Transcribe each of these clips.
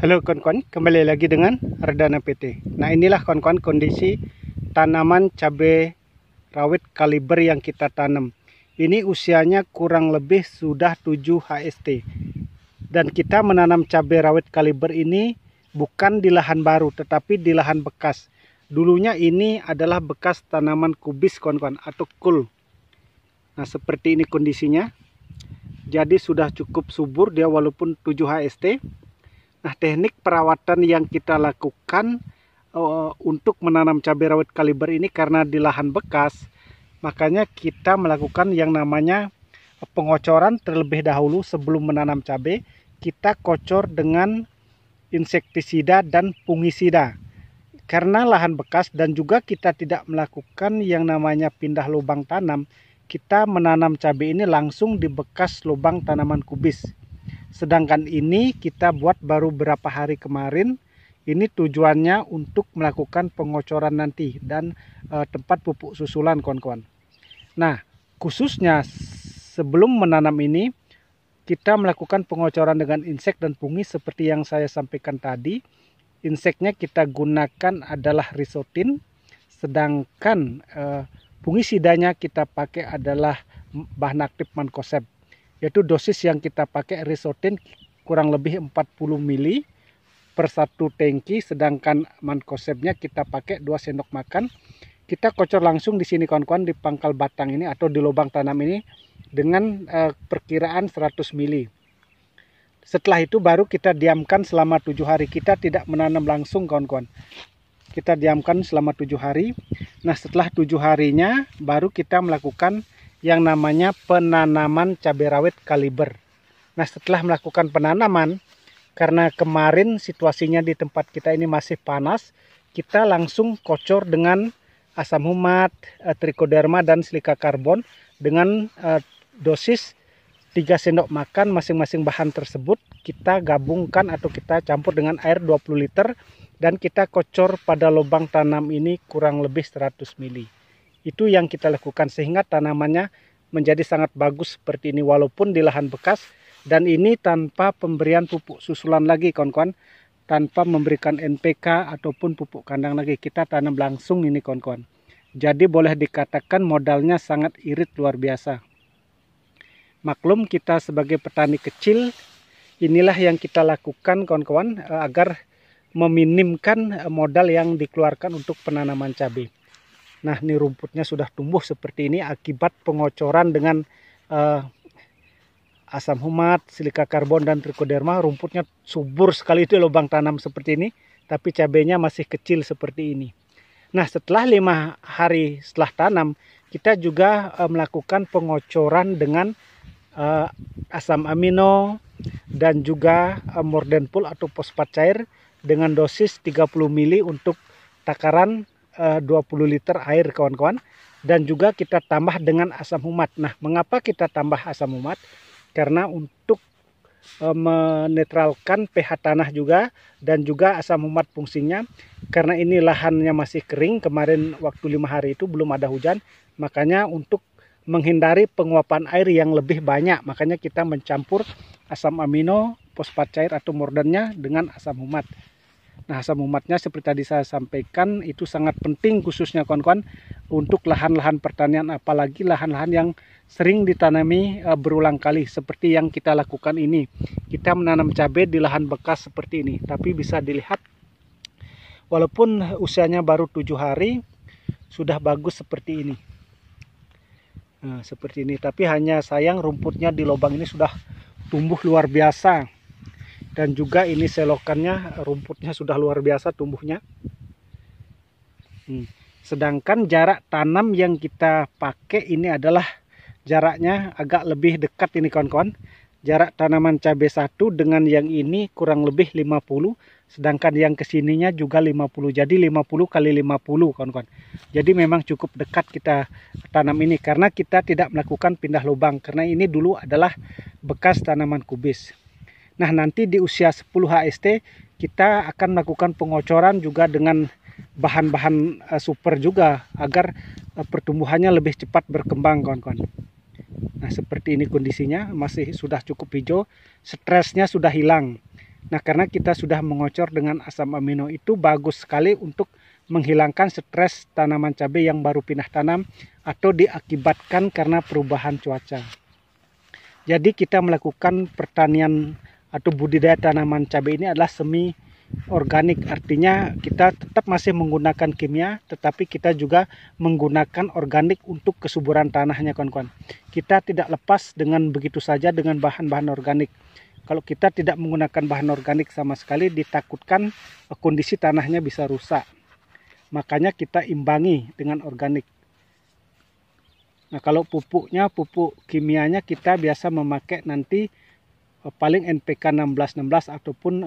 Halo kawan-kawan, kembali lagi dengan Ardana PT. Nah, inilah kawan-kawan kondisi tanaman cabai rawit kaliber yang kita tanam. Ini usianya kurang lebih sudah 7 HST. Dan kita menanam cabai rawit kaliber ini bukan di lahan baru, tetapi di lahan bekas. Dulunya ini adalah bekas tanaman kubis kawan-kawan, atau kul. Nah, seperti ini kondisinya. Jadi sudah cukup subur dia walaupun 7 HST. Nah, teknik perawatan yang kita lakukan untuk menanam cabai rawit kaliber ini karena di lahan bekas, makanya kita melakukan yang namanya pengocoran terlebih dahulu sebelum menanam cabai. Kita kocor dengan insektisida dan fungisida. Karena lahan bekas dan juga kita tidak melakukan yang namanya pindah lubang tanam, kita menanam cabai ini langsung di bekas lubang tanaman kubis. Sedangkan ini kita buat baru beberapa hari kemarin. Ini tujuannya untuk melakukan pengocoran nanti dan tempat pupuk susulan kawan-kawan. Nah, khususnya sebelum menanam ini kita melakukan pengocoran dengan insek dan fungis seperti yang saya sampaikan tadi. Inseknya kita gunakan adalah Risotin, sedangkan fungisidanya kita pakai adalah bahan aktif Mancozeb. Yaitu dosis yang kita pakai Risotin kurang lebih 40 ml per satu tangki, sedangkan Mancozebnya kita pakai 2 sendok makan. Kita kocor langsung di sini kawan-kawan, di pangkal batang ini atau di lubang tanam ini dengan perkiraan 100 ml. Setelah itu baru kita diamkan selama 7 hari. Kita tidak menanam langsung kawan-kawan. Kita diamkan selama 7 hari. Nah, setelah 7 harinya baru kita melakukan yang namanya penanaman cabai rawit kaliber. Nah, setelah melakukan penanaman, karena kemarin situasinya di tempat kita ini masih panas, kita langsung kocor dengan asam humat, trichoderma dan silika karbon dengan dosis 3 sendok makan masing-masing bahan tersebut. Kita gabungkan atau kita campur dengan air 20 liter dan kita kocor pada lubang tanam ini kurang lebih 100 ml. Itu yang kita lakukan sehingga tanamannya menjadi sangat bagus seperti ini walaupun di lahan bekas, dan ini tanpa pemberian pupuk susulan lagi kawan-kawan, tanpa memberikan NPK ataupun pupuk kandang lagi. Kita tanam langsung ini kawan-kawan. Jadi boleh dikatakan modalnya sangat irit luar biasa. Maklum kita sebagai petani kecil, inilah yang kita lakukan kawan-kawan agar meminimkan modal yang dikeluarkan untuk penanaman cabai. Nah, ini rumputnya sudah tumbuh seperti ini akibat pengocoran dengan asam humat, silika karbon dan trichoderma. Rumputnya subur sekali itu lubang tanam seperti ini, tapi cabainya masih kecil seperti ini. Nah, setelah 5 hari setelah tanam, kita juga melakukan pengocoran dengan asam amino dan juga mordenpul atau fosfat cair dengan dosis 30 ml untuk takaran 20 liter air kawan-kawan, dan juga kita tambah dengan asam humat. Nah, mengapa kita tambah asam humat? Karena untuk menetralkan pH tanah juga, dan juga asam humat fungsinya karena ini lahannya masih kering, kemarin waktu 5 hari itu belum ada hujan, makanya untuk menghindari penguapan air yang lebih banyak, makanya kita mencampur asam amino, fosfat cair atau mordannya dengan asam humat. Nah, asam humatnya seperti tadi saya sampaikan itu sangat penting khususnya kawan-kawan untuk lahan-lahan pertanian, apalagi lahan-lahan yang sering ditanami berulang kali seperti yang kita lakukan ini. Kita menanam cabai di lahan bekas seperti ini, tapi bisa dilihat walaupun usianya baru 7 hari sudah bagus seperti ini. Nah, seperti ini, tapi hanya sayang rumputnya di lubang ini sudah tumbuh luar biasa, dan juga ini selokannya rumputnya sudah luar biasa tumbuhnya. Sedangkan jarak tanam yang kita pakai ini adalah jaraknya agak lebih dekat ini kawan-kawan. Jarak tanaman cabai satu dengan yang ini kurang lebih 50, sedangkan yang kesininya juga 50, jadi 50 kali 50 kawan-kawan. Jadi memang cukup dekat kita tanam ini karena kita tidak melakukan pindah lubang, karena ini dulu adalah bekas tanaman kubis. Nah, nanti di usia 10 HST kita akan melakukan pengocoran juga dengan bahan-bahan super juga agar pertumbuhannya lebih cepat berkembang kawan-kawan. Nah, seperti ini kondisinya, masih sudah cukup hijau, stresnya sudah hilang. Nah, karena kita sudah mengocor dengan asam amino, itu bagus sekali untuk menghilangkan stres tanaman cabai yang baru pindah tanam atau diakibatkan karena perubahan cuaca. Jadi kita melakukan pertanian atau budidaya tanaman cabai ini adalah semi organik, artinya kita tetap masih menggunakan kimia, tetapi kita juga menggunakan organik untuk kesuburan tanahnya, kawan-kawan. Kita tidak lepas dengan begitu saja dengan bahan-bahan organik. Kalau kita tidak menggunakan bahan organik sama sekali, ditakutkan kondisi tanahnya bisa rusak. Makanya kita imbangi dengan organik. Nah, kalau pupuknya, pupuk kimianya kita biasa memakai nanti paling NPK 1616 ataupun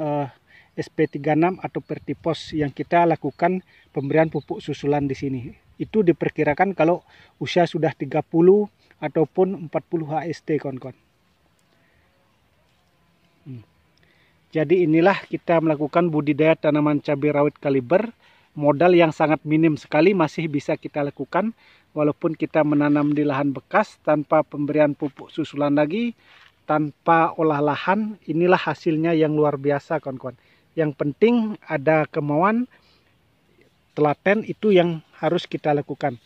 SP36 atau Pertipos yang kita lakukan pemberian pupuk susulan di sini. Itu diperkirakan kalau usia sudah 30 ataupun 40 HST, kawan-kawan. Jadi inilah kita melakukan budidaya tanaman cabai rawit kaliber. Modal yang sangat minim sekali masih bisa kita lakukan. Walaupun kita menanam di lahan bekas tanpa pemberian pupuk susulan lagi, tanpa olah lahan, inilah hasilnya yang luar biasa, kawan-kawan. Yang penting ada kemauan, telaten, itu yang harus kita lakukan.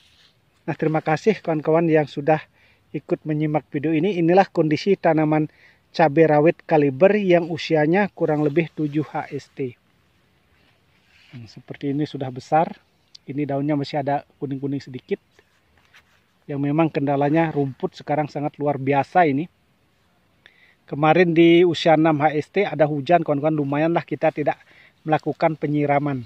Nah, terima kasih kawan-kawan yang sudah ikut menyimak video ini. Inilah kondisi tanaman cabai rawit kaliber yang usianya kurang lebih 7 HST. Seperti ini sudah besar. Ini daunnya masih ada kuning-kuning sedikit. Yang memang kendalanya rumput sekarang sangat luar biasa ini. Kemarin di usia 6 HST ada hujan, kawan-kawan, lumayanlah kita tidak melakukan penyiraman.